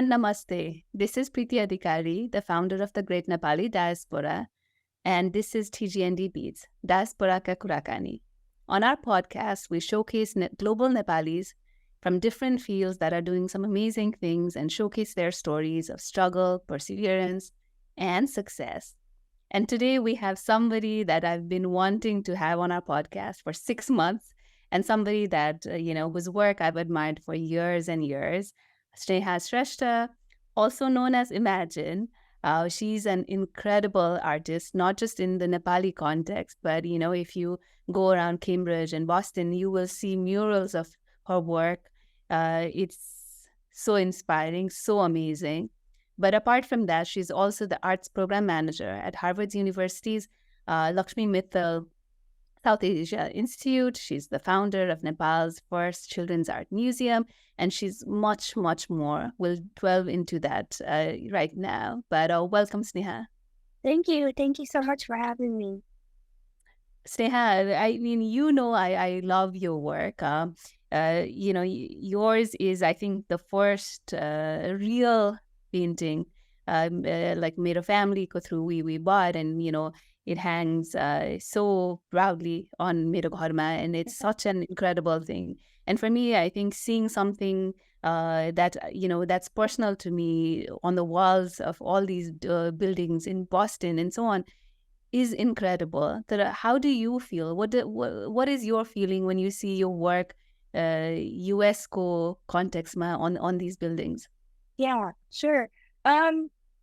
and namaste. This is Preeti Adhikari, the founder of the Great Nepali Diaspora, and this is TGND Beats, Diaspora Ka Kurakani. On our podcast, we showcase global Nepalis from different fields that are doing some amazing things and showcase their stories of struggle, perseverance, and success. And today we have somebody that I've been wanting to have on our podcast for 6 months, and somebody that, whose work I've admired for years and years. Sneha Shrestha, also known as Imagine. She's an incredible artist, not just in the Nepali context, but, if you go around Cambridge and Boston, you will see murals of her work. It's so inspiring, so amazing. But apart from that, she's also the arts program manager at Harvard University's Lakshmi Mittal South Asia Institute. She's the founder of Nepal's first children's art museum, and she's much, much more. We'll delve into that right now. But welcome, Sneha. Thank you. Thank you so much for having me. Sneha, I mean, I love your work. Yours is, I think, the first real painting, like made a family ko through we bought, and it hangs so proudly on Mero Gharma, and it's such an incredible thing. And for me, I think seeing something that's personal to me on the walls of all these buildings in Boston and so on is incredible. How do you feel? What is your feeling when you see your work UNESCO context on these buildings? Yeah, sure.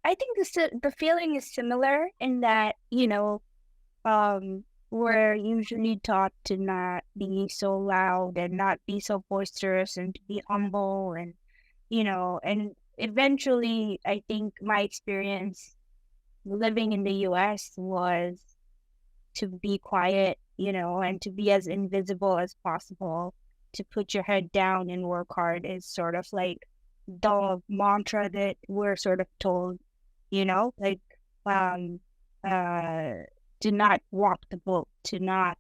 I think the feeling is similar in that, we're usually taught to not be so loud and not be so boisterous and to be humble and eventually I think my experience living in the US was to be quiet, and to be as invisible as possible, to put your head down and work hard is sort of like the mantra that we're sort of told, to not walk the boat, to not,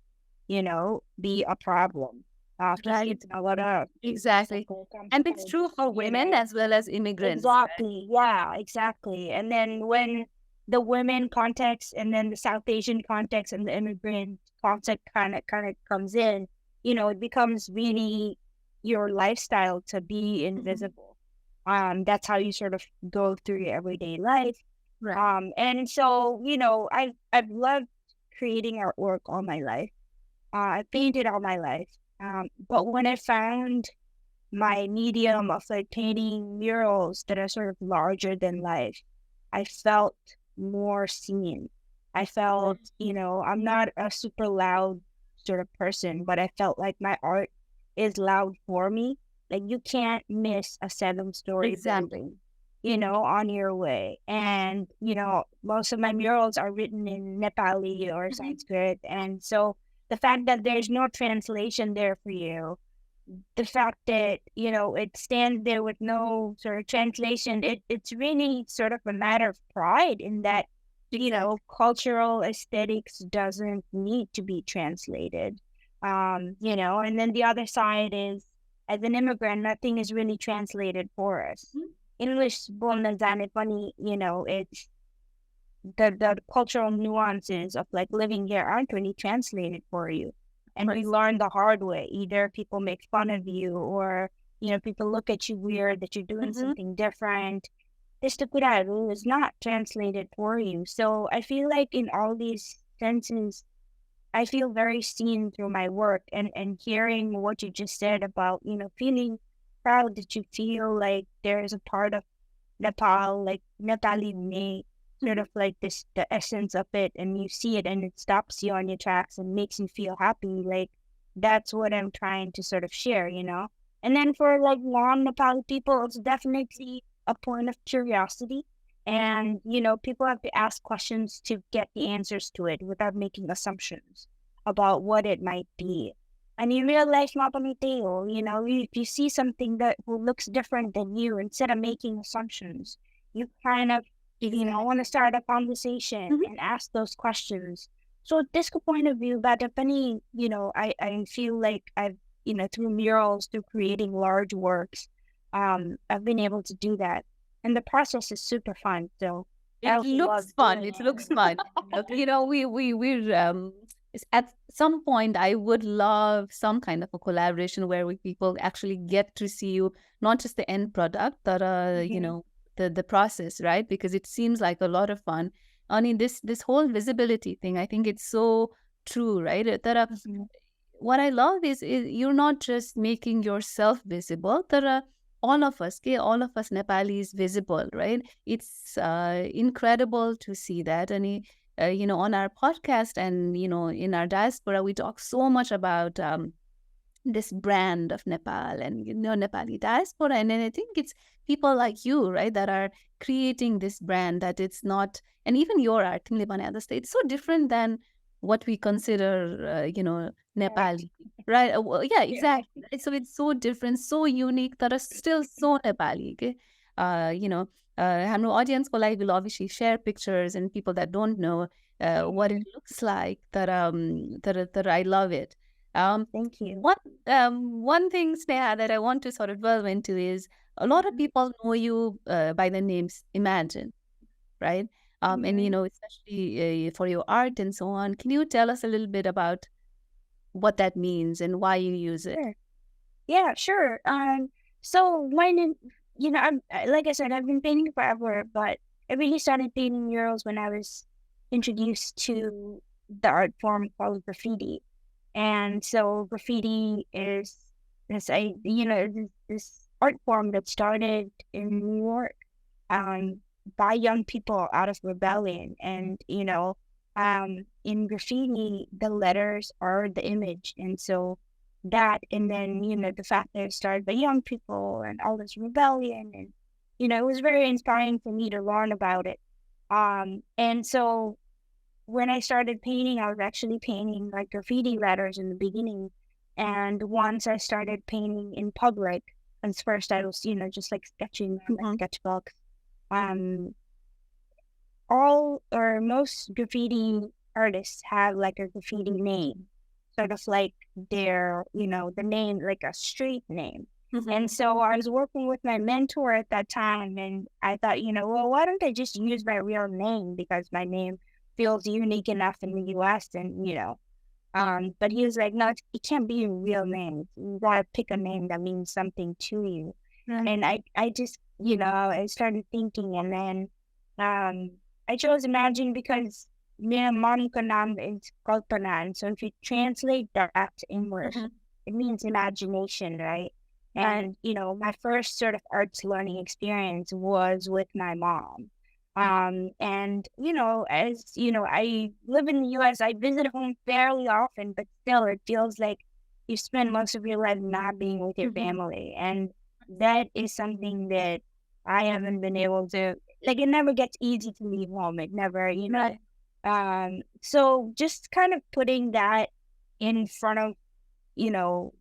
be a problem. Right. It's a lot of Exactly. And it's true for women as well as immigrants. Exactly. Right? Yeah, exactly. And then when the women context and then the South Asian context and the immigrant context kind of comes in, it becomes really your lifestyle to be invisible. That's how you sort of go through your everyday life. Right. And so, I've loved creating artwork all my life. I painted all my life. But when I found my medium of like painting murals that are sort of larger than life, I felt more seen. I felt, I'm not a super loud sort of person, but I felt like my art is loud for me. Like you can't miss a 7-story building, on your way. And, most of my murals are written in Nepali or Sanskrit. And so the fact that there's no translation there for you, the fact that, it stands there with no sort of translation, it's really sort of a matter of pride in that, cultural aesthetics doesn't need to be translated. And then the other side is, as an immigrant, nothing is really translated for us. Mm-hmm. English, it's the cultural nuances of like living here aren't really translated for you. And we learn the hard way. Either people make fun of you or, people look at you weird that you're doing something different. This is not translated for you. So I feel like in all these senses, I feel very seen through my work and hearing what you just said about, feeling proud that you feel like there is a part of Nepal, like Nepali me, sort of like this, the essence of it, and you see it and it stops you on your tracks and makes you feel happy. Like that's what I'm trying to sort of share, And then for like non-Nepali people, it's definitely a point of curiosity. And, people have to ask questions to get the answers to it without making assumptions about what it might be. And you realize, if you see something that looks different than you, instead of making assumptions, you kind of, want to start a conversation and ask those questions. So this point of view, but I feel like I've, through murals, through creating large works, I've been able to do that. and the process is super fun. So I It also love looks fun. doing It it. looks fun. You know, at some point I would love some kind of a collaboration where people actually get to see you, not just the end product, but you Mhm. know, the process, right? Because it seems like a lot of fun. I mean, this whole visibility thing, I think it's so true, right? That Mhm. what I love is you're not just making yourself visible, but all of us, okay, all of us Nepalis visible, right? It's incredible to see that. And you know, on our podcast and you know, in our diaspora, we talk so much about this brand of Nepal and you know Nepali diaspora, and then I think it's people like you, right, that are creating this brand that it's not, and even your art, Timle Bane Jastै, it's so different than what we consider, you know, Correct. Nepali, right? Well, yeah, Yeah. exactly. Right? So it's so different, so unique, that are still so Nepali. Okay? You know, हाम्रो audience को लागि will obviously share pictures and people that don't know what it Mhm. looks like. That I love it. Um, Thank you. one thing, Sneha, that I want to sort of delve into is a lot of Mhm. people know you by the names Imagine, right? And you Mhm. know, especially for your art and so on. Can you tell us a little bit about what that means and why you use it? Sure. Yeah, sure. So when like I said, I've been painting forever, but I really started painting murals when I was introduced to the art form called graffiti. And so graffiti is this art form that started in New York, um, by young people out of rebellion. And in graffiti, the letters are the image, and so that, and then the fact that it started by young people and all this rebellion, and it was very inspiring for me to learn about it. And so when I started painting, I was actually painting like graffiti letters in the beginning. And once I started painting in public, at first I was, just like sketching on my Mhm. sketchbook. Um, all or most graffiti artists have like a graffiti name, sort of like the name, like a street name. And Mhm. so I was working with my mentor at that time, and I thought, well, why don't I just use my real name, because my name feels unique enough in the US, and but he was like, no, it can't be your real name. You gotta pick a name that means something to you. Right. And I just, I started thinking, and then um, I chose Imagine because Monica Nam is Kalpana. And so if you translate that to English, Mhm. it means imagination, right? And, my first sort of arts learning experience was with my mom. And as I live in the US, I visit home fairly often, but still it feels like you spend most of your life not being with your Mhm. family. And that is something that I haven't been able to, like, it never gets easy to leave home. It never, Right. so just kind of putting that in front of, you know,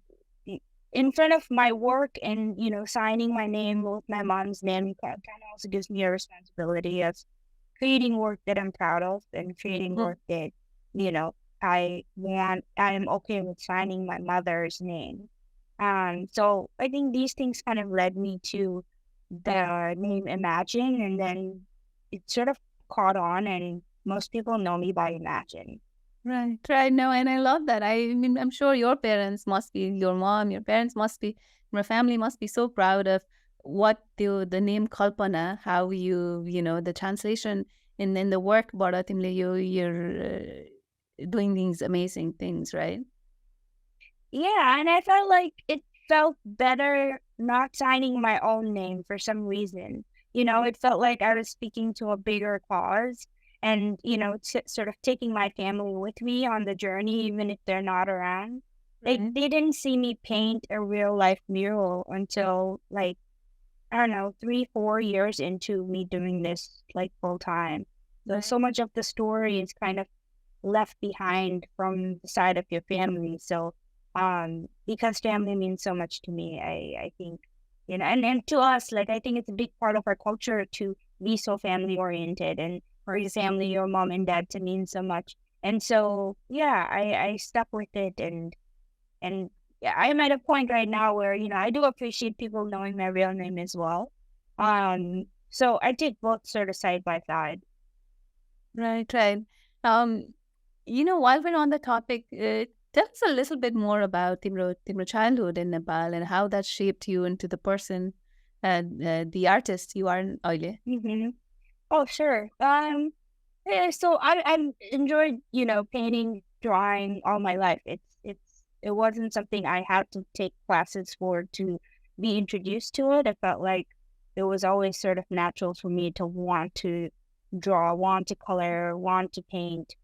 in front of my work, and signing my name with my mom's name kind of also gives me a responsibility of creating work that I'm proud of, and creating Mhm. work that you know I am okay with signing my mother's name. So I think these things kind of led me to the name Imagine, and then it sort of caught on, and most people know me by Imagine. Right, right. No, and I love that. I mean, I'm sure your parents must be, your mom, your parents must be, your family must be so proud of what the name Kalpana, how you know, the translation and then the work, bara timle you're doing these amazing things, right? Yeah, and I felt like it felt better not signing my own name for some reason. It felt like I was speaking to a bigger cause, and, sort of taking my family with me on the journey, even if they're not around. Right, They didn't see me paint a real life mural until, like, I don't know, 3, 4 years into me doing this like full time. So right. much of the story is kind of left behind from the side of your family. So, because family means so much to me, I think, and to us, like, I think it's a big part of our culture to be so family oriented, and for your family, your mom and dad, to mean so much. And so, yeah, I stuck with it, and yeah, I'm at a point right now where, I do appreciate people knowing my real name as well. So I did both sort of side by side. Right, right. While we're on the topic, tell us a little bit more about Timro childhood in Nepal and how that shaped you into the person, the artist you are in Oile. Mm-hmm. Oh, sure. Yeah, so I enjoyed, painting, drawing all my life. It wasn't something I had to take classes for to be introduced to it. I felt like it was always sort of natural for me to want to draw, want to color, want to paint.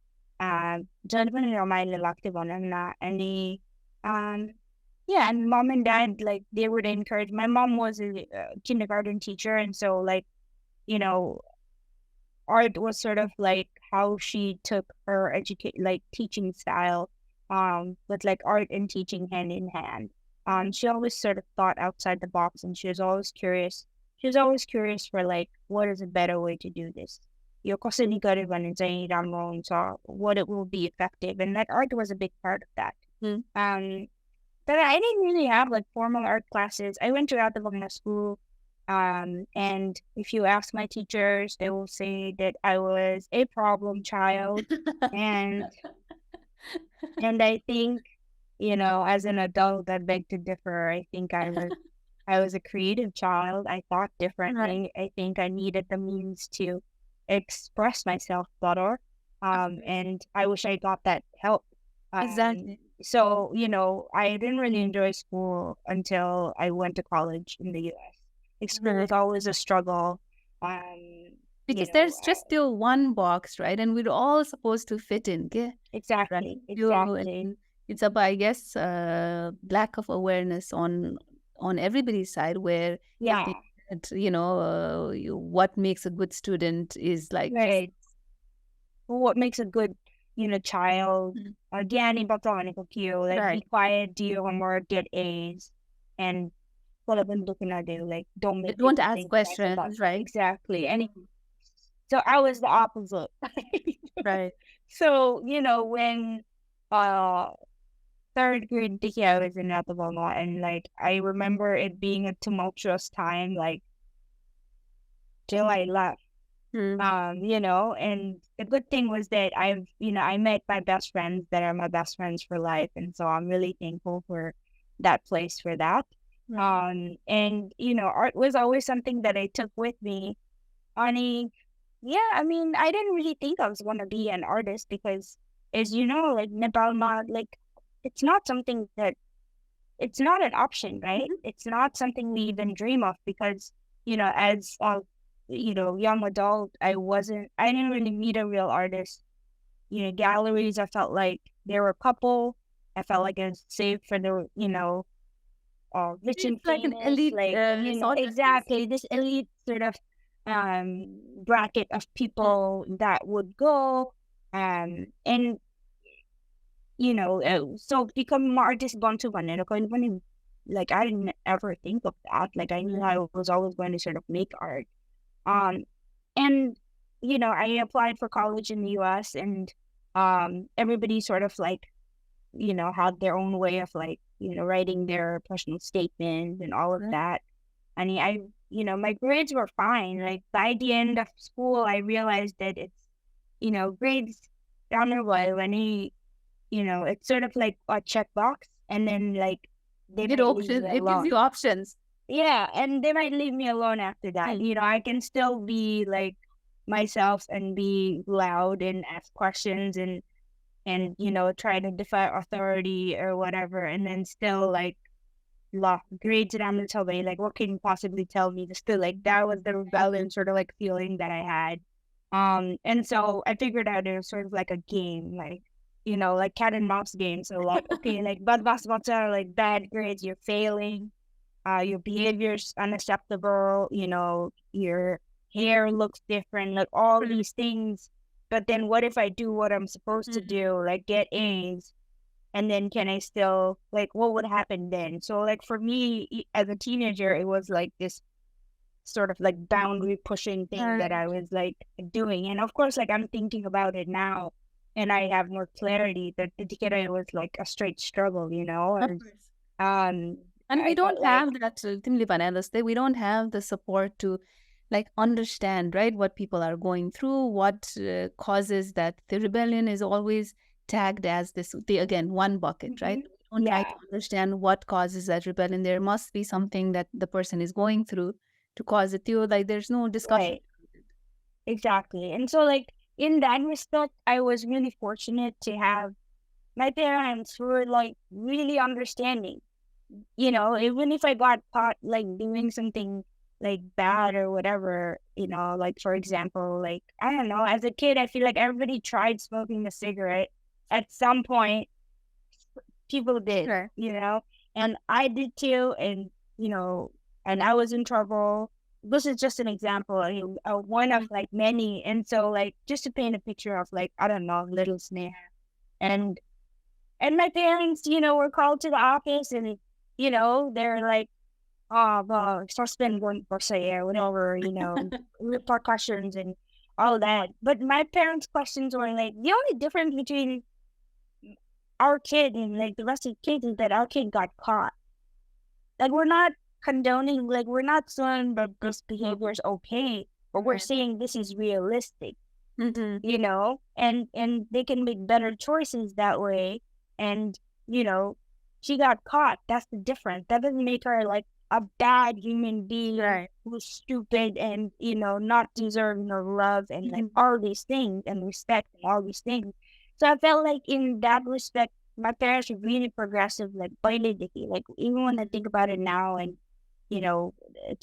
Diyan pa nila may lalaki ko na any yeah, and mom and dad, like, they would encourage. My mom was a kindergarten teacher, and so, like, you know, art was sort of like how she took her teaching style, with like art and teaching hand in hand. She always sort of thought outside the box, and she was always curious. She was always curious for, like, what is a better way to do this. Yung kasi ni Gariban and Zaini Ramon, so what it will be effective, and like art was a big part of that. Mm. But I didn't really have like formal art classes. I went to Athabagna school. And if you ask my teachers, they will say that I was a problem child. And I think, as an adult, I beg to differ. I think I was a creative child. I thought differently. I think I needed the means to express myself better. And I wish I got that help. Exactly. So, I didn't really enjoy school until I went to college in the US. School was always a struggle. Because there's just still one box, right? And we're all supposed to fit in. Okay? Exactly. And it's about, I guess, lack of awareness on everybody's side, where Yeah. what makes a good student is like Right. What makes a good, child? Again, like, be quiet, do your homework, get A's, and what I've been looking at do, like, don't ask questions, right? Exactly. And so I was the opposite. Right. So, when third grade I was in Athabama, and like I remember it being a tumultuous time, like till I left. And the good thing was that I met my best friends that are my best friends for life. And so I'm really thankful for that place for that. And, art was always something that I took with me. I mean, I didn't really think I was going to be an artist because, as you know, like Nepal, like, it's not something that, it's not an option, right? It's not something we even dream of because, as a young adult, I didn't really meet a real artist. Galleries, I felt like there were a couple. I felt like I was saved for the, rich and famous. Like an elite, exactly, this elite sort of bracket of people that would go. And so become more artist bantu like I didn't ever think of that. Like I knew I was always going to sort of make art. And I applied for college in the US, and everybody sort of like, had their own way of like, writing their personal statement and all of that. And my grades were fine. Like by the end of school, I realized that it's, grades down the way when it's sort of like a checkbox, and then like they get options. It gives you options. Yeah, and they might leave me alone after that. I can still be like myself and be loud and ask questions and try to defy authority or whatever, and then still like lock grades and I'm tell me like, what can you possibly tell me? Still like that was the rebellion sort of like feeling that I had. And so I figured out it was sort of like a game, like like cat and mouse game. So like, okay, like bad basketball are like bad grades, you're failing. Your behavior's unacceptable, your hair looks different, like all these things. But then what if I do what I'm supposed to do, like get A's? And then can I still, like, what would happen then? So like for me as a teenager, it was like this sort of like boundary pushing thing that I was like doing. And of course, like I'm thinking about it now and I have more clarity that it was like a straight struggle, And we don't have that, we don't have the support to like understand, right, what people are going through, what causes that. The rebellion is always tagged as this, the again, one bucket, right? We don't try to Yeah, understand what causes that rebellion. There must be something that the person is going through to cause it to, like there's no discussion. right. Exactly. And so, like, in that respect, I was really fortunate to have my parents who were like really understanding. Even if I got caught like doing something like bad or whatever, like for example, like I don't know, as a kid, I feel like everybody tried smoking a cigarette at some point. People did, Sure. and I did too, and you know, and I was in trouble. This is just an example, one of like many, and so like just to paint a picture of like I don't know, little Sneha, and my parents, were called to the office, and they're like, oh, well, suspend one per se, whatever, repercussions and all that. But my parents' questions were like the only difference between our kid and like the rest of the kids is that our kid got caught. Like we're not condoning, like we're not saying that this behavior is okay, but we're Right. saying this is realistic, Mm-hmm. and they can make better choices that way. And you know, she got caught. That's the difference. That doesn't make her like a bad human being Right. who's stupid and not deserving of love and like all these things and respect and all these things. So I felt like in that respect, my parents were really progressive, like biologically. Like even when I think about it now, and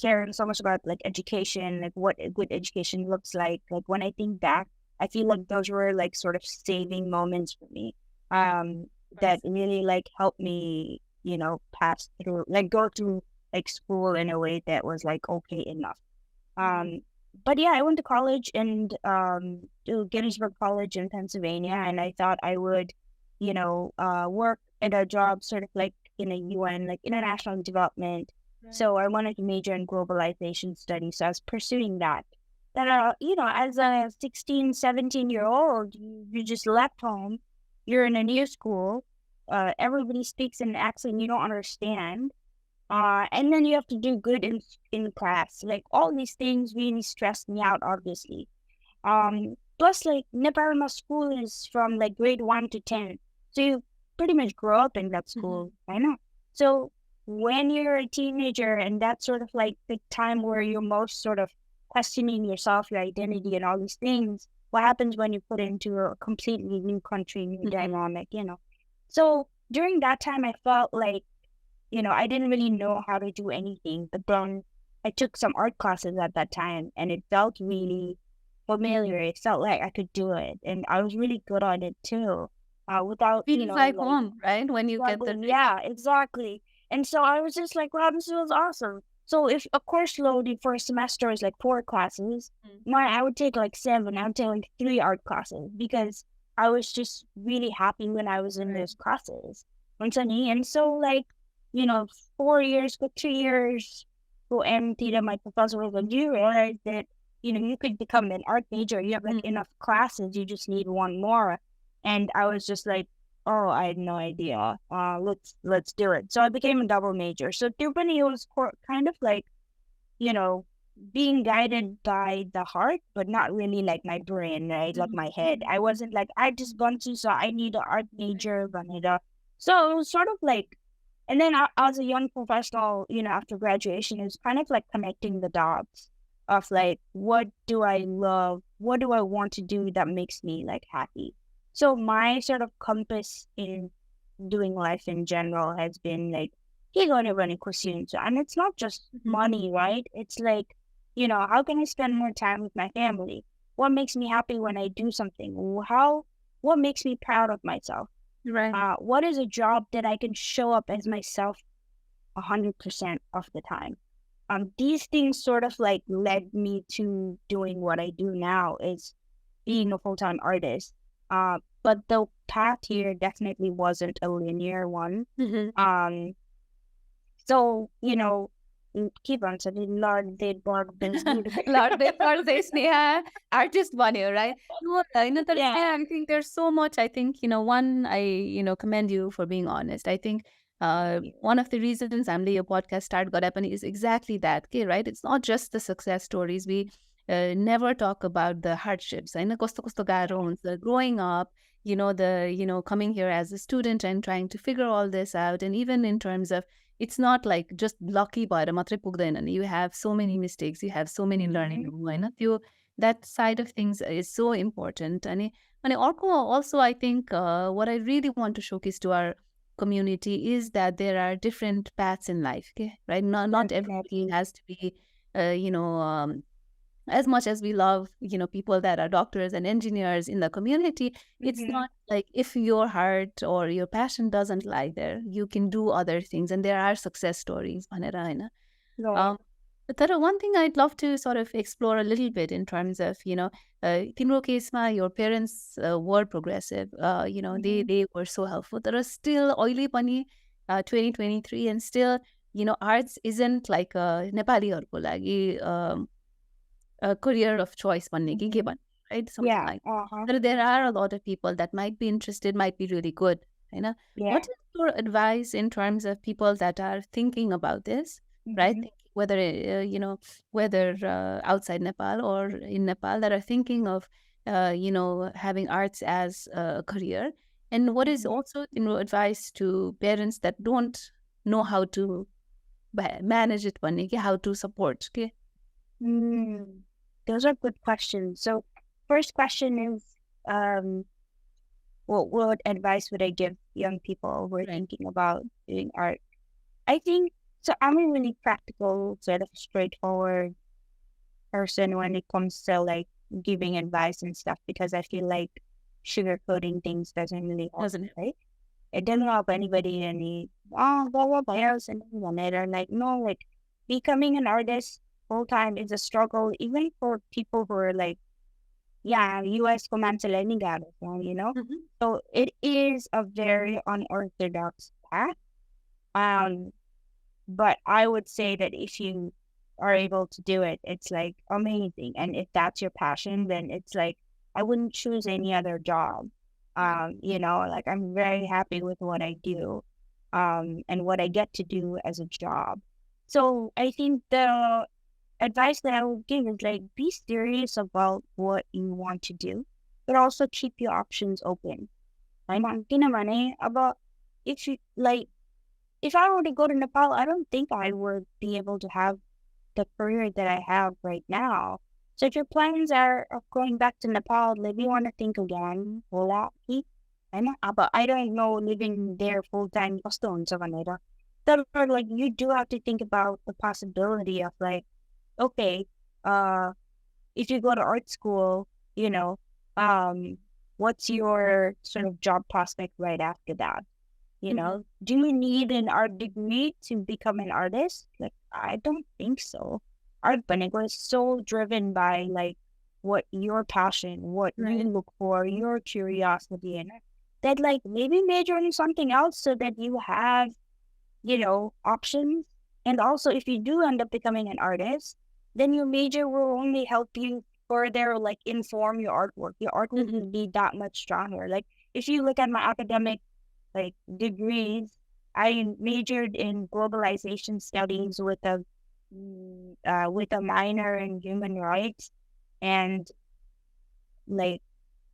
caring so much about like education, like what a good education looks like when I think back, I feel like those were like sort of saving moments for me. That really like helped me, pass through, like go through like school in a way that was like okay enough. But yeah, I went to college and to Gettysburg College in Pennsylvania, and I thought I would, work at a job sort of like in a UN, like international development. So I wanted to major in globalization studies. So I was pursuing that. That as a 16, 17-year-old, you just left home. You're in a new school. Everybody speaks in an accent you don't understand. And then you have to do good in class. Like all these things really stressed me out, obviously. Plus like Nepali school is from like grade 1 to 10. So you pretty much grow up in that school. I know. So when you're a teenager and that's sort of like the time where you're most sort of questioning yourself, your identity and all these things, what happens when you put into a completely new country, new dynamic, So during that time I felt like I didn't really know how to do anything, but then I took some art classes at that time and it felt really familiar. It felt like I could do it and I was really good at it too. Without, Feels like home, right? When you get the yeah, exactly. And so I was just like, wow, this was awesome. So if a course loaded for a semester is like 4 classes, I would take like 7. I would take like 3 art classes because I was just really happy when I was in those classes. And so like, 4 years, but 2 years go empty. That my professor was like, you realize that, you could become an art major. You have like enough classes. You just need one more. And I was just like, oh, I had no idea. Let's do it. So I became a double major. So Tiruppani was kind of like, being guided by the heart, but not really like my brain, right? Like my head. I wasn't like, I just want to, so I need an art major, Vanida. So it was sort of like, and then as a young professional, after graduation, it was kind of like connecting the dots of like, what do I love? What do I want to do that makes me like happy? So my sort of compass in doing life in general has been like, you're going to run a cuisine. So, and it's not just money, right? It's like, how can I spend more time with my family? What makes me happy when I do something? What makes me proud of myself? right. What is a job that I can show up as myself 100% of the time? These things sort of like led me to doing what I do now, is being a full-time artist. But the path here definitely wasn't a linear one. So, keep on saying, Lord, they bought this. Lord, they thought they Sneha, artist one here, right? No, Yeah. I think there's so much. I think, one, I, commend you for being honest. I think One of the reasons हामीले यो podcast start गरे पनि is exactly that, okay, right? It's not just the success stories. We never talk about the hardships. होइन कस्तो कस्तो गाह्रो हुन्छ growing up, coming here as a student and trying to figure all this out. And even in terms of, it's not like just lucky भएर मात्रै पुग्दैन नि. You have so many mistakes, you have so many learning. होइन त्यो that side of things is so important. अनि अर्को also I think what I really want to showcase to our community is that there are different paths in life, okay, right? Not everything has to be as much as we love people that are doctors and engineers in the community. It's not like if your heart or your passion doesn't lie there, you can do other things, and there are success stories भनेर हैन. But one thing I'd love to sort of explore a little bit in terms of, तिम्रो केसमा your parents were progressive, they were so helpful. There are still अहिले पनि 2023 and still, arts isn't like नेपालीहरूको लागि a career of choice भन्ने कि के भन्ने, right? Something like that. But there are a lot of people that might be interested, might be really good, होइन? What is your advice in terms of people that are thinking about this, right? Whether outside Nepal or in Nepal, that are thinking of having arts as a career, and what is also advice to parents that don't know how to manage it, how to support, okay? Those are good questions. So first question is, what advice would I give young people who are thinking about doing art? I think, so I'm a really practical, sort of straightforward person when it comes to like giving advice and stuff, because I feel like sugarcoating things doesn't really help, right? It doesn't help anybody any, blah, blah, blah, and like, no, like becoming an artist full time is a struggle, even for people who are like, US commercial learning artist, So it is a very unorthodox path. But I would say that if you are able to do it, it's like amazing. And if that's your passion, then it's like, I wouldn't choose any other job. Like I'm very happy with what I do, and what I get to do as a job. So I think the advice that I would give is like, be serious about what you want to do, but also keep your options open. About if you like, if I were to go to Nepal, I don't think I would be able to have the career that I have right now. So if your plans are of going back to Nepal, maybe you want to think again. But I don't know living there full time. So like you do have to think about the possibility of like, okay, if you go to art school, what's your sort of job prospect right after that? Do you need an art degree to become an artist? Like, I don't think so. Art Banego is so driven by like what your passion, what you look for, your curiosity, and that like maybe major in something else so that you have, options. And also, if you do end up becoming an artist, then your major will only help you further like inform your artwork. Your artwork will be that much stronger. Like if you look at my academic like degrees, I majored in globalization studies with a minor in human rights, and like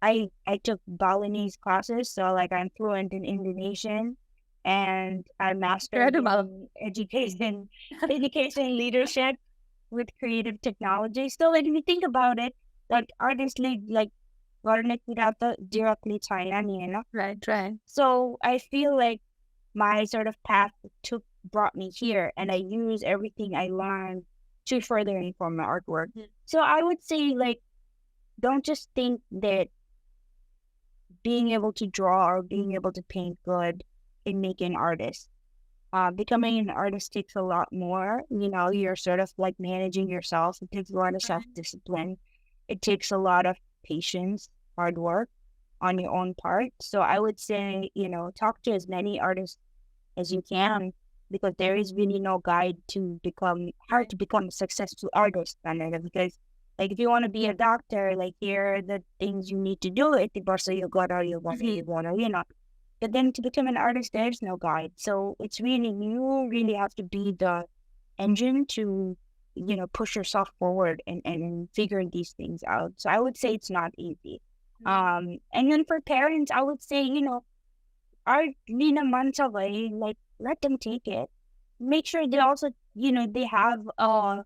I took Balinese classes, so like I'm fluent in Indonesian, and I mastered in education leadership with creative technology. So like if you think about it, like artists like directly China, right. So I feel like my sort of path brought me here, and I use everything I learned to further inform my artwork. So I would say like, don't just think that being able to draw or being able to paint good in making an artist. Becoming an artist takes a lot more. You're sort of like managing yourself. It takes a lot of self-discipline. It takes a lot of patience, hard work on your own part. So I would say, talk to as many artists as you can, because there is really no guide to become a successful artist. Because like if you want to be a doctor, like here are the things you need to do. But then to become an artist, there's no guide. So it's really, you really have to be the engine to, push yourself forward and figure these things out. So I would say it's not easy. And then for parents, I would say, art naman sabay, like let them take it. Make sure they also, they have a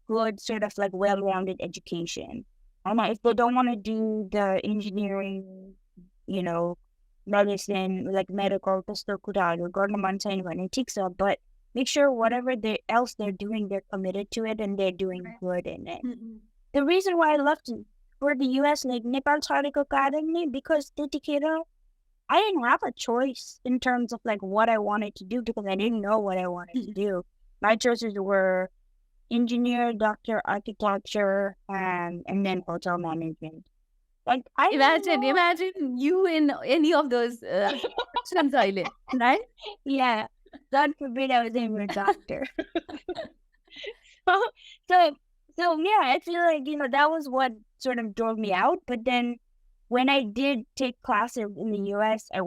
good sort of like well-rounded education. If they don't want to do the engineering, medicine, like medical, gusto ko dahil, go naman sa inyo, and tiksa, but make sure whatever else they're doing, they're committed to it and they're doing good in it. The reason why I left for the US, like Nepal Scientific Academy, because I didn't have a choice in terms of like what I wanted to do because I didn't know what I wanted to do. My choices were engineer, doctor, architecture, and then hotel management. Like imagine you in any of those right? Yeah, God forbid I was a doctor. so yeah, I feel like that was what sort of drove me out. But then when I did take classes in the US, I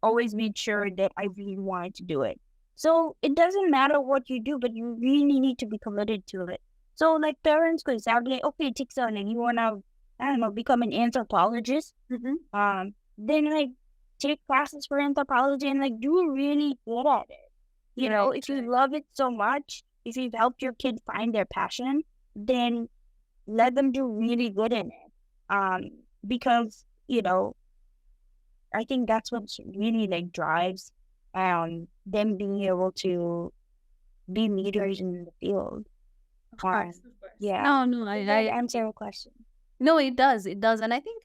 always made sure that I really wanted to do it. So it doesn't matter what you do, but you really need to be committed to it. So like parents could say, okay, take something, you wanna, I don't know, become an anthropologist. Then like take classes for anthropology and like do really good at it. If you love it so much, if you've helped your kid find their passion, then let them do really good in it. Because, I think that's what really like drives them being able to be leaders in the field. Of course. Yeah. No, I answer your question. No, it does. It does. And I think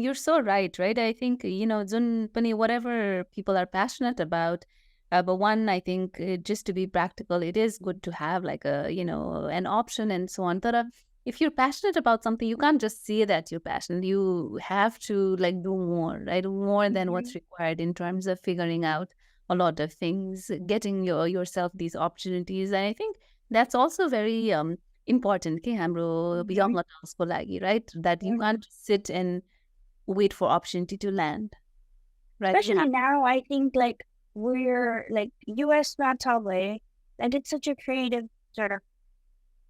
you're so right? I think, Jun Pani, whatever people are passionate about, but one, I think just to be practical, it is good to have like an option and so on. But if you're passionate about something, you can't just say that you're passionate. You have to like do more, right? More than what's required in terms of figuring out a lot of things, getting yourself these opportunities. And I think that's also very important के हाम्रो young adults को लागि, right? That you can't sit and wait for opportunity to land, right? Especially now, I think like we're like US way, like it's such a creative sort of,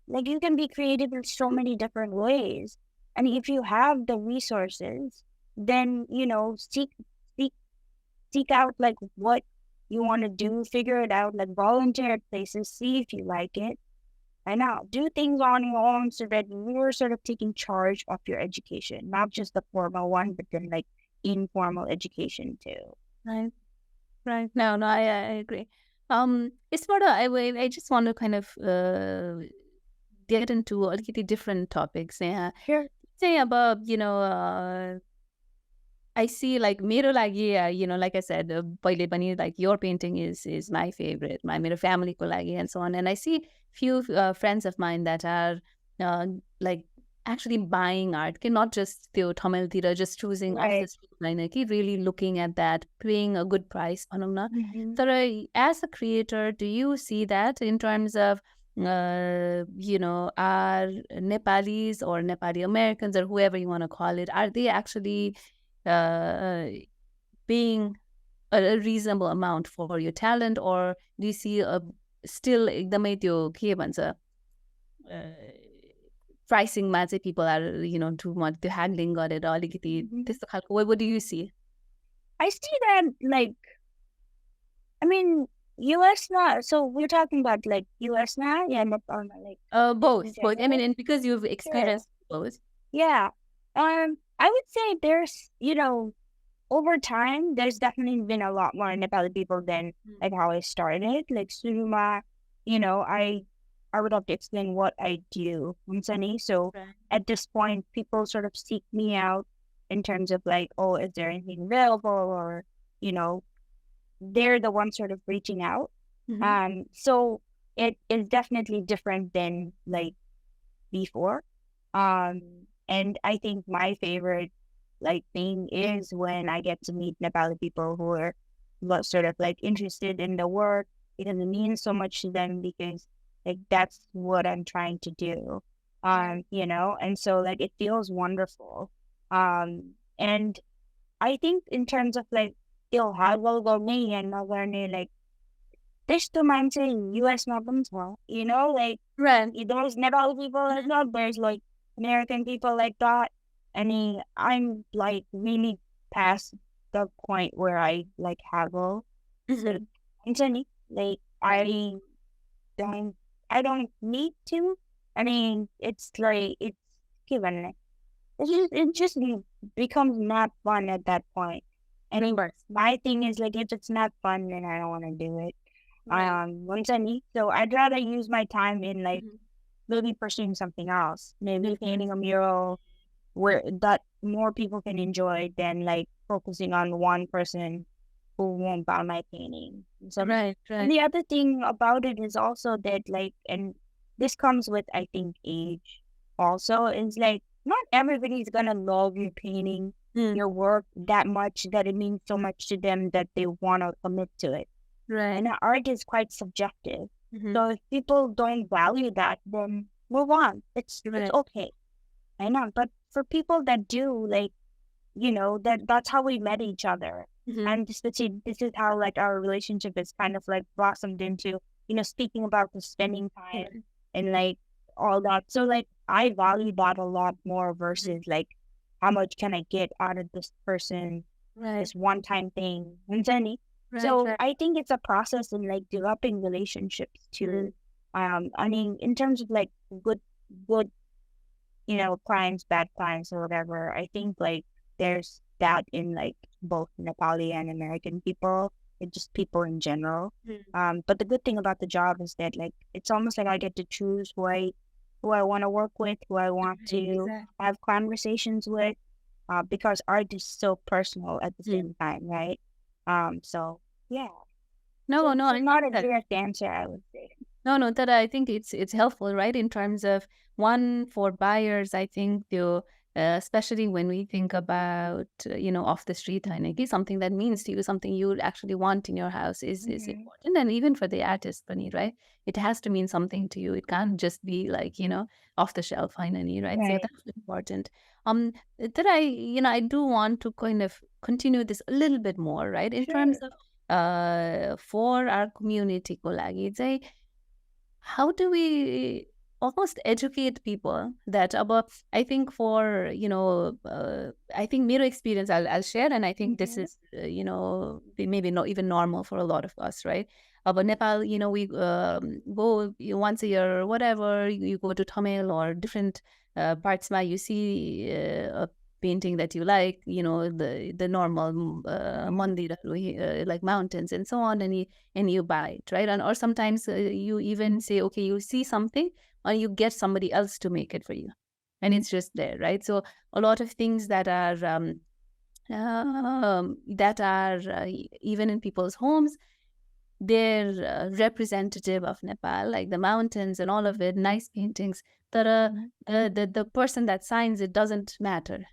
like you can be creative in so many different ways. And if you have the resources, then seek out like what you want to do, figure it out, like volunteer at places, see if you like it. And now do things on your own so that you're sort of taking charge of your education, not just the formal one, but then like informal education too. Right. No, I agree. Ismara, I just want to kind of get into a little different topics. Yeah. Sure. Say about, I see like मेरो लागि, like I said, पहिले पनि like your painting is my favorite, मेरो family को लागि and so on. And I see few friends of mine that are like actually buying art, not just त्यो ठमेलतिर, just choosing off the street line, really looking at that, paying a good price. So as a creator, do you see that in terms of are Nepalis or Nepali Americans or whoever you want to call it, are they actually paying a reasonable amount for your talent, or do you see still एकदमै त्यो के भन्छ प्राइसिङमा चाहिँ people are too much त्यो handling गरेर अलिकति त्यस्तो खालको? What do you see? I see that like, I mean, US now. So we're talking about like US now, yeah, Nepal, like both. I mean, and because you've experienced both. Yeah. I would say there's, over time, there's definitely been a lot more Nepali people than like how I started. Like Suruma, I would have to explain what I do. So at this point, people sort of seek me out in terms of like, oh, is there anything available? Or, they're the ones sort of reaching out. So it is definitely different than like before. And I think my favorite like thing is when I get to meet Nepali people who are sort of like interested in the work because it means so much to them because like that's what I'm trying to do. And so like it feels wonderful. And I think in terms of like Yo, hagol go me and nagane like this to man saying US Muslims well. You know, like Right. those Nepali people as well, there's like American people like that. I mean, I'm like really past the point where I like haggle. So actually, like don't I don't need to. I mean, it's like it's given. It just becomes not fun at that point. I mean, my thing is like if it's not fun, then I don't want to do it. Right. Once I need, so I'd rather use my time in like Mhm. maybe pursuing something else, maybe painting a mural where that more people can enjoy than like focusing on one person who won't buy my painting. So, Right. and Right. the other thing about it is also that like, and this comes with I think age. Also, is like not everybody's gonna love your painting, Mm. your work that much that it means so much to them that they want to commit to it. Right. And art is quite subjective. Mhm. So if people don't value that, then move on. It's Right. okay. I know. But for people that do, like, you know, that's how we met each other. Mhm. And this is how like our relationship is kind of like blossomed into, you know, speaking about the spending time and like all that. So like I value that a lot more versus like how much can I get out of this person, Right. this one time thing. And then Right. so Right. I think it's a process in like developing relationships too. I mean, in terms of like good, you know, clients, bad clients or whatever, I think like there's that in like both Nepali and American people. It's just people in general. Mhm. But the good thing about the job is that like it's almost like I get to choose who I want to work with, who I want Right. to Exactly. have conversations with, because art is so personal at the Mm. same time, right? So yeah. No, no, So I not a get that. direct answer, I would say. No, no, that I think it's helpful, right? In terms of one for buyers, I think the especially when we think about off the street Heineke, something that means to you, something you would actually want in your house is Mm-hmm. important, and even for the artist, Pani, right? It has to mean something to you. It can't just be like off the shelf Heineke, right? So Right. that's important. That I do want to kind of continue this a little bit more, right? In terms Sure. of for our community को लागि चाहिँ how do we almost educate people that about I think for I think मेरो experience I'll share, and I think this Mm-hmm. is maybe not even normal for a lot of us, right? But Nepal, we go once a year or whatever, you go to Tamil or different parts ma you see a painting that you like, the normal mandir like mountains and so on, and you buy it, right? And or sometimes you even say, okay, you see something, or you get somebody else to make it for you, and it's just there, right? So a lot of things that are even in people's homes, they're representative of Nepal, like the mountains and all of it, nice paintings. But the person that signs it doesn't matter,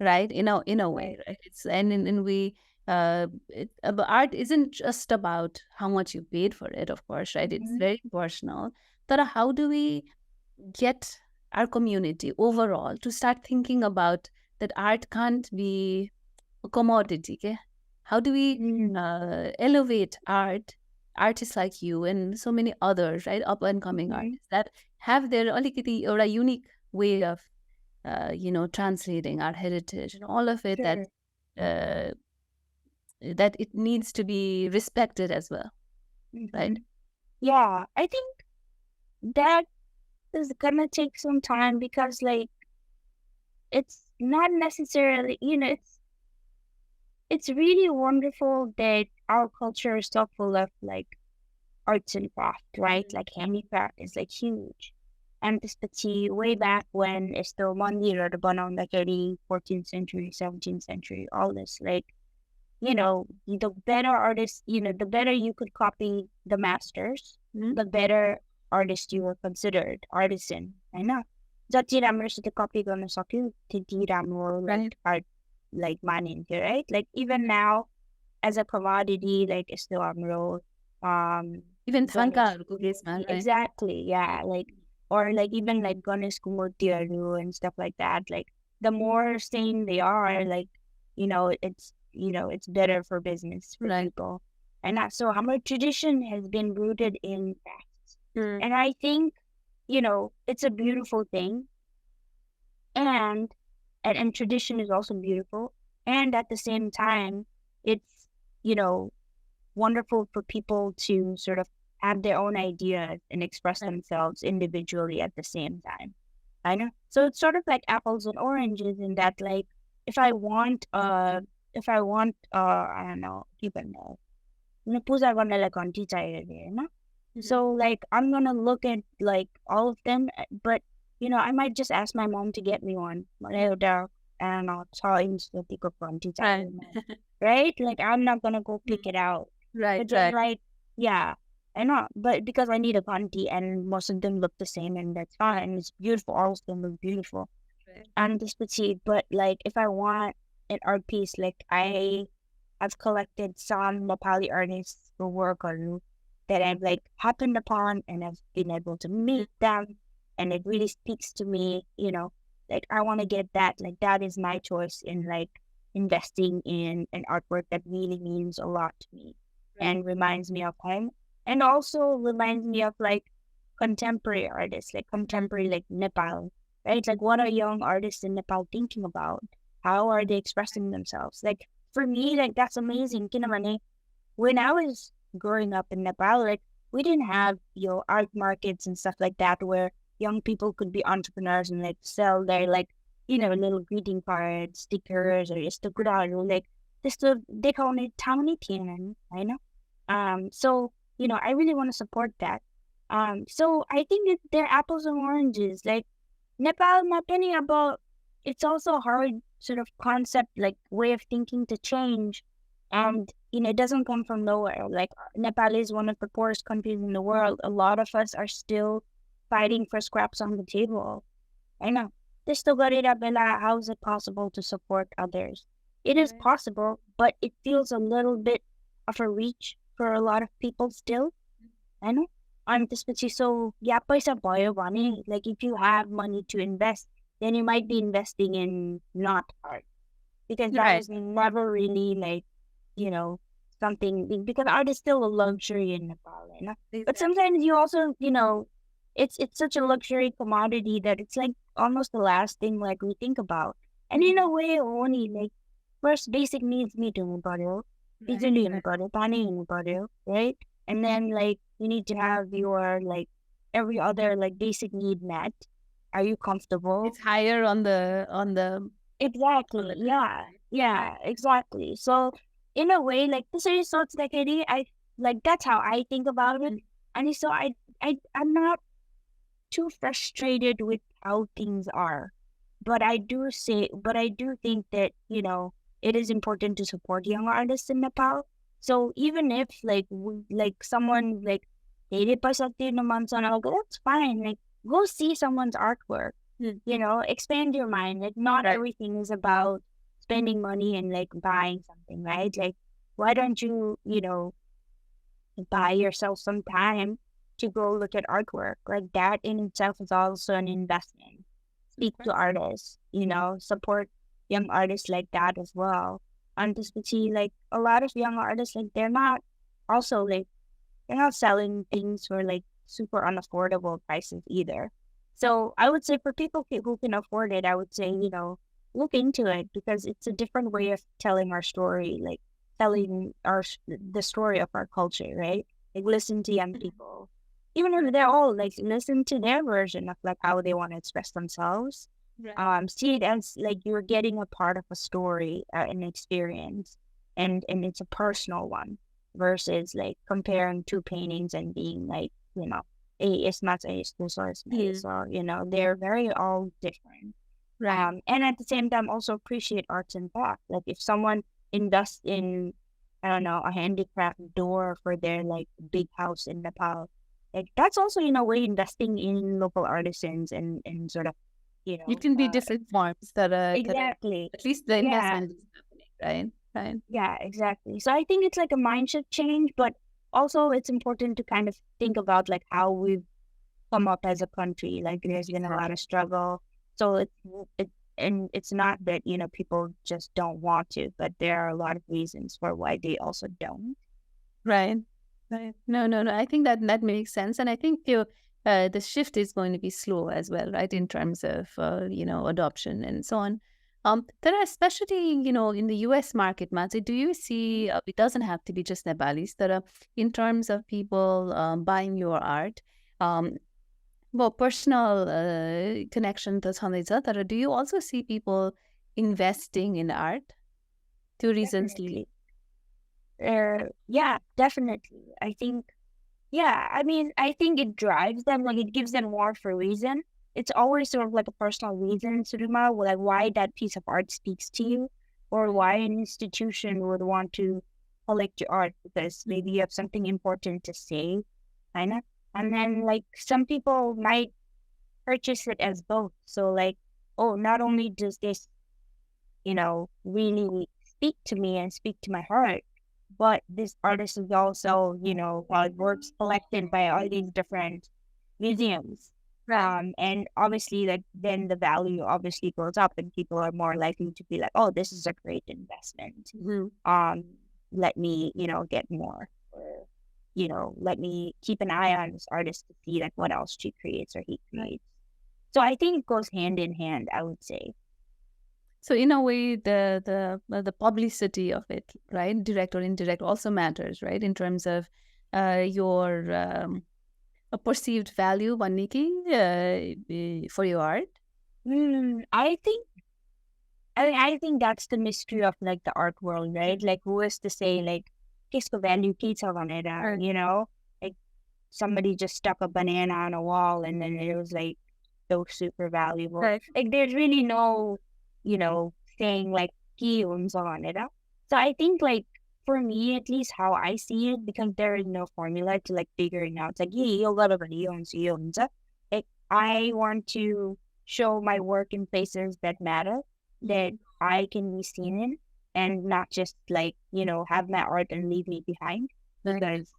right? In a way, Right. right? It's and we but art isn't just about how much you paid for it, of course, right? It's Mm-hmm. very personal. But how do we get our community overall to start thinking about that art can't be a commodity, okay? How do we Mm-hmm. elevate artists like you and so many others, right? Up and coming Mm-hmm. artists that have their alikiti or a unique way of translating our heritage and all of it, that Sure. uh, that it needs to be respected as well, Mm-hmm. right? Yeah, I think that is gonna take some time because like it's not necessarily, you know, it's really wonderful that our culture is so full of like arts and craft, right? Like handicraft is like huge. And especially way back when it's the mandir or the banong like early 14th century, 17th century, all this like you know, the better artist, you know, the better you could copy the masters, Mhm. the better artist you were considered, artisan. I know. जति राम्रोसित copy गर्न सक्यो त्यति राम्रो Right. like art like मानिन्थ्यो, right? Like even now as a commodity, like यस्तो हाम्रो Even Ganesh Thankaहरूको केसमा, right? exactly, yeah, like or like even like Ganesh Kumurtiaru and stuff like that. Like the more sane they are, like you know, it's it's better for business for people. And so our tradition has been rooted in crafts. And I think, it's a beautiful thing. And tradition is also beautiful. And at the same time, it's, wonderful for people to sort of have their own ideas and express themselves individually at the same time. I know. So it's sort of like apples and oranges in that, like, if I want, I don't know, even know, puja garnalai ghanti chahiyo अरे, हैन? So like I'm gonna look at like all of them, but I might just ask my mom to get me one. मलाई एउटा, I don't know, 6 inch जतिको घन्टी चाहियो, right? Like I'm not gonna go pick it out. But then, like, yeah, I know, but because I need a ghanti and most of them look the same and that's fine. It's beautiful. All of them look beautiful. And this petite, but like if I want an art piece, like I've collected some Nepali artists who work on that I've like happened upon and I've been able to meet them and it really speaks to me, like I want to get that, like that is my choice in like investing in an artwork that really means a lot to me and reminds me of home and also reminds me of like contemporary artists, like contemporary, like Nepal, right? Like what are young artists in Nepal thinking about? How are they expressing themselves? Like for me, like that's amazing. When I was growing up in Nepal, like we didn't have art markets and stuff like that where young people could be entrepreneurs and like sell their like little greeting cards, stickers, or यस्तो कुराहरू like त्यस्तो देखाउने ठाउँ नै थिएन हैन. So I really want to support that. So I think they're apples and oranges. Like Nepal, not any about. It's also a hard sort of concept, like way of thinking to change, and it doesn't come from nowhere. Like Nepal is one of the poorest countries in the world. A lot of us are still fighting for scraps on the table. I know. त्यस्तो गरेर बेला, how is it possible to support others? It is possible, but it feels a little bit of a reach for a lot of people still. I know. And त्यसपछि, so yeah, पैसा भयो भने, like if you have money to invest, then you might be investing in not art. Because that was never really like, something, because art is still a luxury in Nepal, But sometimes you also, it's such a luxury commodity that it's like almost the last thing like we think about. And in a way, only like first basic needs meet हुनुपर्यो, बिजुली हुनुपर्यो, पानी हुनुपर्यो, right? And then like you need to have your like every other like basic need met. Are you comfortable? It's higher on the exactly. Yeah, exactly. So in a way, like this is so it's like I like that's how I think about it. And so I'm not too frustrated with how things are. But I do think that, it is important to support young artists in Nepal. So even if like someone like that's fine. Like go see someone's artwork. Expand your mind. Like not everything is about spending money and like buying something, right? Like why don't you, buy yourself some time to go look at artwork? Like that in itself is also an investment. Speak to artists, support young artists like that as well. And especially like a lot of young artists, like they're not selling things for like super unaffordable prices either. So I would say for people who can afford it, I would say, look into it because it's a different way of telling our story, like telling the story of our culture, right? Like listen to young people. Even if they're old, like listen to their version of like how they want to express themselves. See it as like you're getting a part of a story, an experience, and it's a personal one versus like comparing two paintings and being like, it's not a so they're very all different. And at the same time, also appreciate arts and craft. Like if someone invests in, I don't know, a handicraft door for their like big house in Nepal, like that's also in a way investing in local artisans and sort of, it can be different forms that exactly at least the investment is happening, right? Yeah, exactly. So I think it's like a mindset change, but also it's important to kind of think about like how we've come up as a country. Like there's been a lot of struggle, so and it's not that, people just don't want to, but there are a lot of reasons for why they also don't. Right. Right. No. I think that makes sense. And I think the shift is going to be slow as well, right? In terms of, adoption and so on. There are especially, in the US market, Mansi, do you see, it doesn't have to be just Nepalis, there are, in terms of people buying your art, um, well, personal connection to छँदैछ, तर do you also see people investing in art? Two reasons. Definitely. Yeah, definitely. I think, yeah, I mean, I think it drives them, like it gives them more for a reason. It's always sort of like a personal reason, Surima, like why that piece of art speaks to you, or why an institution would want to collect your art because maybe you have something important to say, kind of. And then, like, some people might purchase it as both. So, like, oh, not only does this, really speak to me and speak to my heart, but this artist is also, works collected by all these different museums. And obviously, like, then the value obviously goes up, and people are more likely to be like, oh, this is a great investment. Let me, get more, or, let me keep an eye on this artist to see like what else she creates or he creates. So I think it goes hand in hand, I would say. So in a way, the publicity of it, right, direct or indirect, also matters, right, in terms of your a perceived value, Vaniki, for your art. I think that's the mystery of like the art world, right? Like, who is to say like kisko value pizza vanera, like somebody just stuck a banana on a wall and then it was like so super valuable. Right. Like, there's really no, saying like kions on it. So I think, like, for me, at least how I see it, because there is no formula to like figuring out. It's like, yeah, you got yons. Like, I want to show my work in places that matter, that I can be seen in, and not just like, have my art and leave me behind. Because,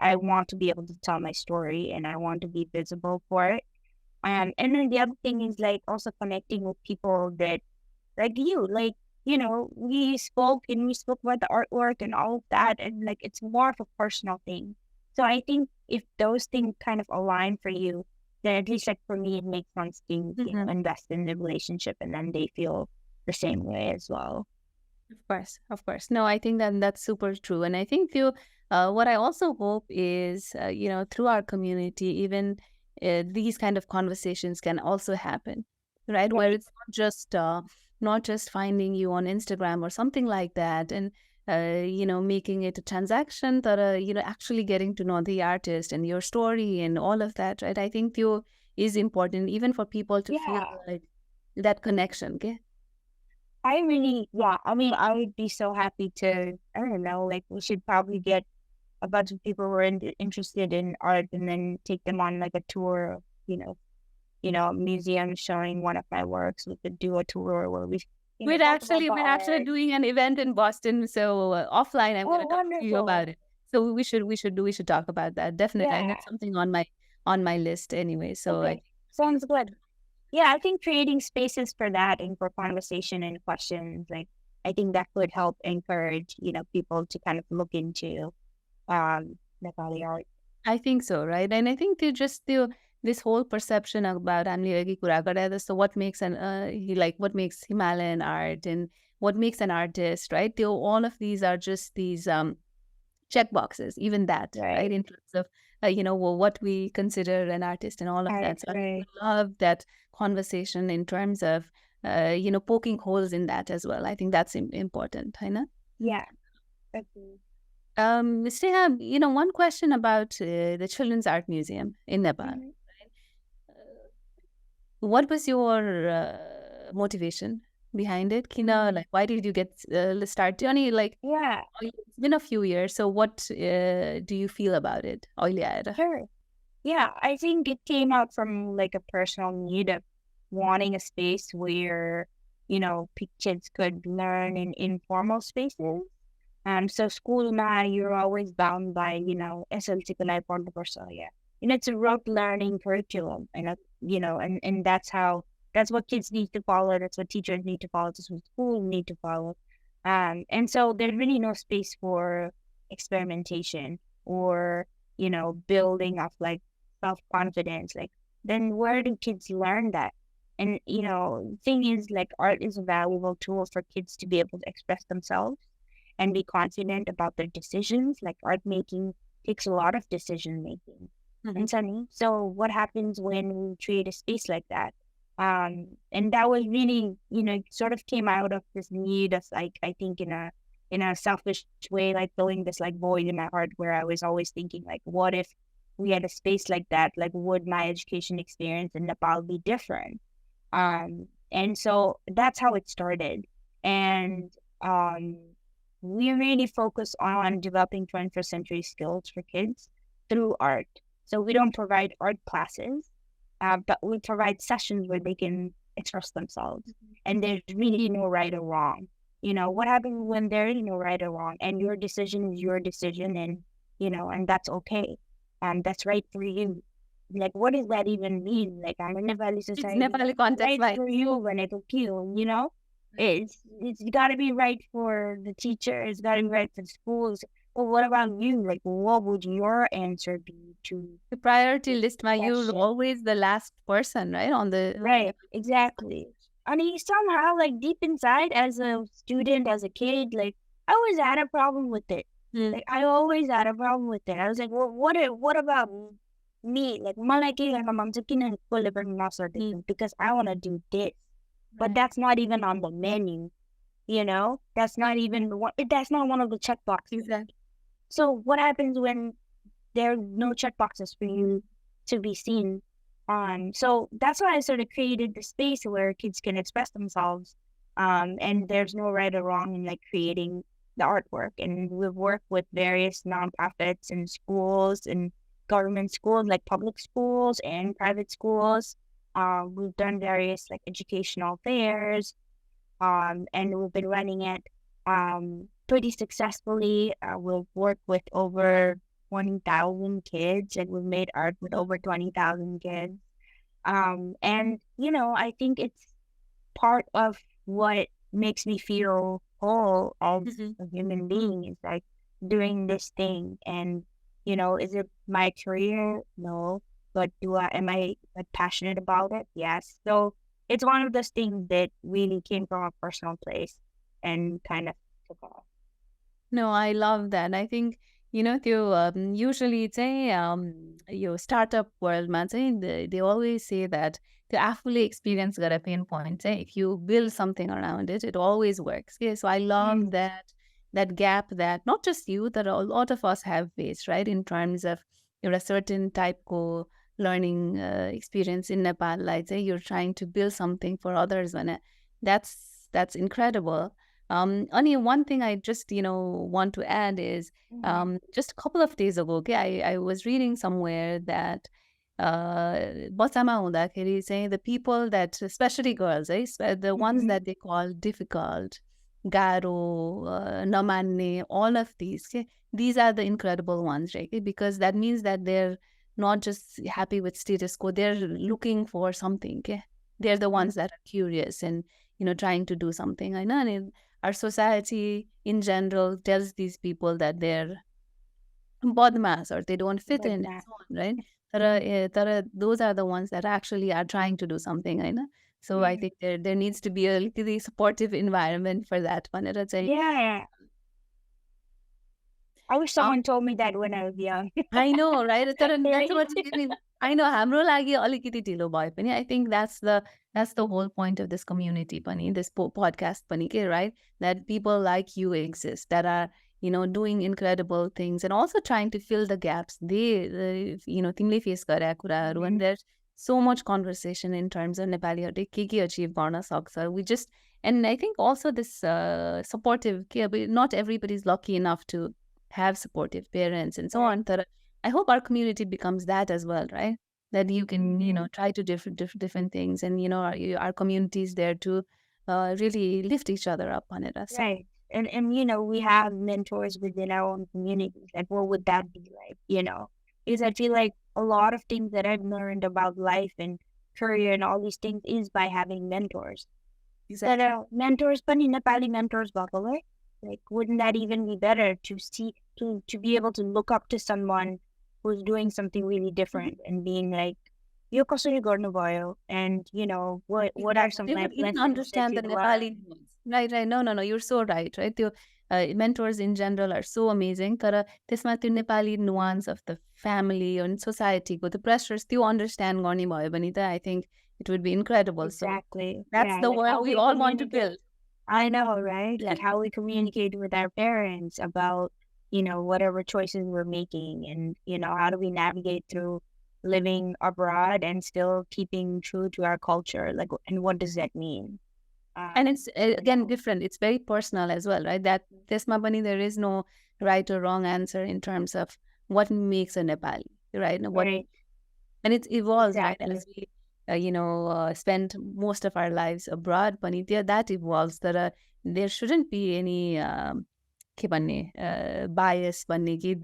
I want to be able to tell my story and I want to be visible for it. And then the other thing is like also connecting with people that like you, like, we spoke about the artwork and all of that. And like, it's more of a personal thing. So I think if those things kind of align for you, then at least like for me, it makes sense to invest in the relationship, and then they feel the same way as well. Of course. No, I think that's super true. And I think what I also hope is, through our community, even these kind of conversations can also happen, right? Where it's not just finding you on Instagram or something like that, and making it a transaction, that actually getting to know the artist and your story and all of that, right? I think is important even for people to feel like that connection. Okay. I mean, I would be so happy to, I don't know, like, we should probably get a bunch of people who are interested in art and then take them on like a tour, a museum showing one of my works. We could do a tour where we're actually doing an event in Boston. So offline, I'm going to talk to you about it. So we should talk about that. Definitely. Yeah. And that's something on my list anyway. So okay. Sounds good. Yeah, I think creating spaces for that and for conversation and questions, like, I think that would help encourage, people to kind of look into Nepali art. I think so, right? And I think this whole perception about so what makes what makes Himalayan art and what makes an artist, right? All of these are just these check boxes, even that, right? In terms of what we consider an artist and all of that. So I love that conversation in terms of poking holes in that as well. I think that's important, right? Yeah. Sneha, one question about the Children's Art Museum in Nepal. Mm-hmm. What was your motivation behind it? Kina, like, why did you get start journey? Like, it's been a few years. So what do you feel about it? Sure. Yeah, I think it came out from like a personal need of wanting a space where, kids could learn in informal spaces. So school na, you're always bound by, SLC ko na porta porsa. Yeah. And it's a rote learning curriculum. And, and that's how That's what kids need to follow. That's what teachers need to follow. That's what schools need to follow. And so there's really no space for experimentation or, building of like self-confidence. Like, then where do kids learn that? And, thing is, like, art is a valuable tool for kids to be able to express themselves and be confident about their decisions. Like, art making takes a lot of decision making. And so what happens when we create a space like that? And that was really, sort of came out of this need of, like, I think in a selfish way, like filling this like void in my heart where I was always thinking, like, what if we had a space like that? Like, would my education experience in Nepal be different? And so that's how it started. And we really focus on developing 21st century skills for kids through art. So we don't provide art classes, but we provide sessions where they can express themselves. And there's really no right or wrong. What happens when there is no right or wrong, and your decision is your decision, and and that's okay, and that's right for you. Like, what does that even mean? Like, I'm in Nepali society. It's Nepali context, Right for you when it will kill, It's got to be right for the teacher. It's got to be right for the schools. But what about you? Like, what would your answer be to the priority list? that You're shit? always the last person, right? On the Right, exactly. I mean, somehow, like, deep inside, as a student, as a kid, like, I always had a problem with it. Like, I always had a problem with it. I was like, well, what about me? Like, मलाई के गर्नमा मन छ, किन कसले पनि नसर्दिनु? Because I want to do this. But that's not even on the menu, That's not even that's not one of the check boxes. Exactly. So what happens when there are no check boxes for you to be seen? So that's why I sort of created the space where kids can express themselves, and there's no right or wrong in like creating the artwork. And we've worked with various nonprofits and schools and government schools, like public schools and private schools. We've done various like educational fairs, and we've been running it pretty successfully. We've worked with over 20,000 kids, and we've made art with over 20,000 kids. And, I think it's part of what makes me feel whole as a human being is like doing this thing. And, is it my career? No. But am I like, passionate about it? Yes. So it's one of those things that really came from a personal place and kind of took off. No, I love that. I think, usually your startup world, they always say that to actually experience a pain point, if you build something around it, it always works. Yeah, so I love that gap that not just you, that a lot of us have faced, right? In terms of a certain type of learning experience in Nepal, like say you're trying to build something for others, and that's incredible. Only one thing I just want to add is just a couple of days ago, okay, I was reading somewhere that बच्चामा हुँदाखेरि चाहिँ the people that, especially girls, the ones that they call difficult, गाह्रो, नमान्ने, all of these, okay, these are the incredible ones, right? Because that means that they're not just happy with status quo, they're looking for something, okay? They're the ones that are curious and, trying to do something. I know, and our society in general tells these people that they're badmas or they don't fit in and so on, right? Those are the ones that actually are trying to do something, I know. So I think there needs to be a really supportive environment for that one. Yeah. I wish someone told me that when I was young. I know, right? That's what I know. हाम्रो लागि अलिकति ढिलो भए पनि I think that's the whole point of this community पनि, this podcast पनि, right? That people like you exist that are doing incredible things and also trying to fill the gaps. तिमीले face गरेका कुराहरू, and there's so much conversation in terms of नेपालीहरूले के achieve गर्न सक्छ. We just, and I think also this supportive, not everybody's lucky enough to have supportive parents and so on. But I hope our community becomes that as well, right? That you can, try to different things, and our community is there to really lift each other up on it. So. Right. And we have mentors within our own communities. Like, what would that be like? Because I feel like a lot of things that I've learned about life and career and all these things is by having mentors. Exactly. That mentors, pani Nepali mentors bako, like wouldn't that even be better to see to be able to look up to someone who's doing something really different and being like, yo kasuri garnubhayo, and what are some They life would even lessons that understand the you've learned? Nepali nuance. Right, right. No, no, no. You're so right, right? The mentors in general are so amazing. तर त्यसमा त्यो Nepali nuance of the family and society को the pressures त्यो understand गर्ने भयो भने त I think it would be incredible. So Exactly. that's Yeah, the like how world we we all want to communicate. build. I know, right? Like how we communicate with our parents about, whatever choices we're making, and, how do we navigate through living abroad and still keeping true to our culture? Like, and what does that mean? And it's again know. different. It's very personal as well, right? That त्यसमा पनि there is no right or wrong answer in terms of what makes a Nepali, right? What Right. and it evolves, right? Exactly. As we spend most of our lives abroad, पनि that evolves. That there shouldn't be any के भन्ने bias भन्ने कि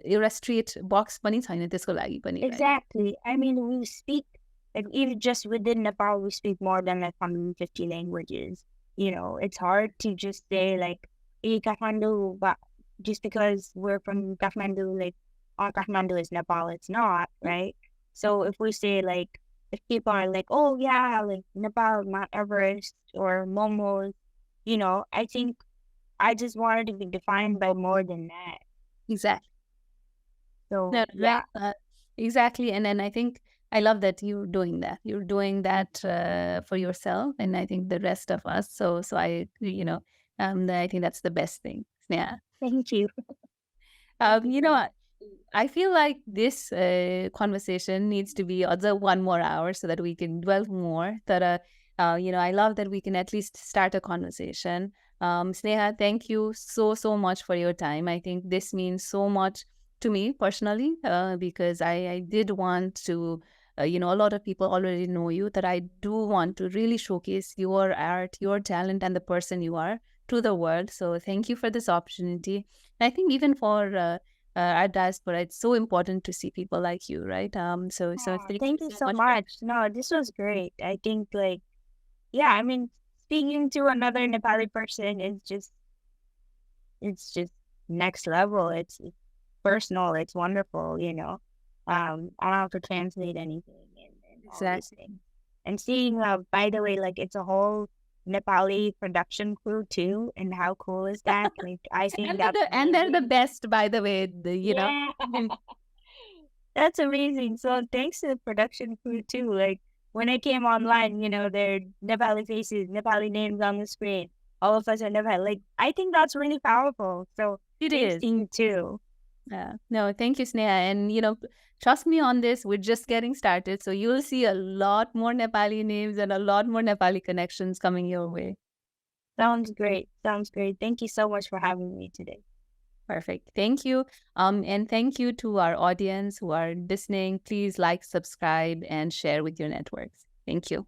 एउटा straight box पनि छैन त्यसको लागि पनि, right? Exactly. I mean, we speak, like, even just within Nepal, we speak more than like 150 languages. It's hard to just say, like, Kathmandu, but just because we're from Kathmandu, like, Kathmandu is Nepal, it's not, right? So if we say, like, if people are like, oh, yeah, like, Nepal, Mount Everest, or Momos, I think I just wanted to be defined by more than that. Exactly. So, No, yeah. right. Exactly. And then I think I love that you're doing that. You're doing that for yourself, and I think the rest of us. So I I think that's the best thing. Yeah. Thank you. Thank you You so know, much. I feel like this conversation needs to be other 1 more hour so that we can dwell more. That I love that we can at least start a conversation. Sneha, thank you so much for your time. I think this means so much to me personally because I did want to. A lot of people already know you. That I do want to really showcase your art, your talent, and the person you are to the world. So thank you for this opportunity. I think even for our diaspora, it's so important to see people like you, right? So Oh, thank you thank you so so much for much. No, this was great. I think, like, yeah, I mean, speaking to another Nepali person is it's just next level. It's personal. It's wonderful, I don't have to translate anything and all these exactly. things. And seeing, by the way, like, it's a whole Nepali production crew too, and how cool is that? Like, I think that's And they're the amazing. best, by the way. Yeah. That's amazing. So thanks to the production crew too. Like, when I came online, there are Nepali faces, Nepali names on the screen. All of us are Nepali. Like, I think that's really powerful. So It thanks is. to you too. Yeah. No, thank you, Sneha. And trust me on this. We're just getting started, so you'll see a lot more Nepali names and a lot more Nepali connections coming your way. Sounds great. Sounds great. Thank you so much for having me today. Perfect. Thank you. And thank you to our audience who are listening. Please like, subscribe, and share with your networks. Thank you.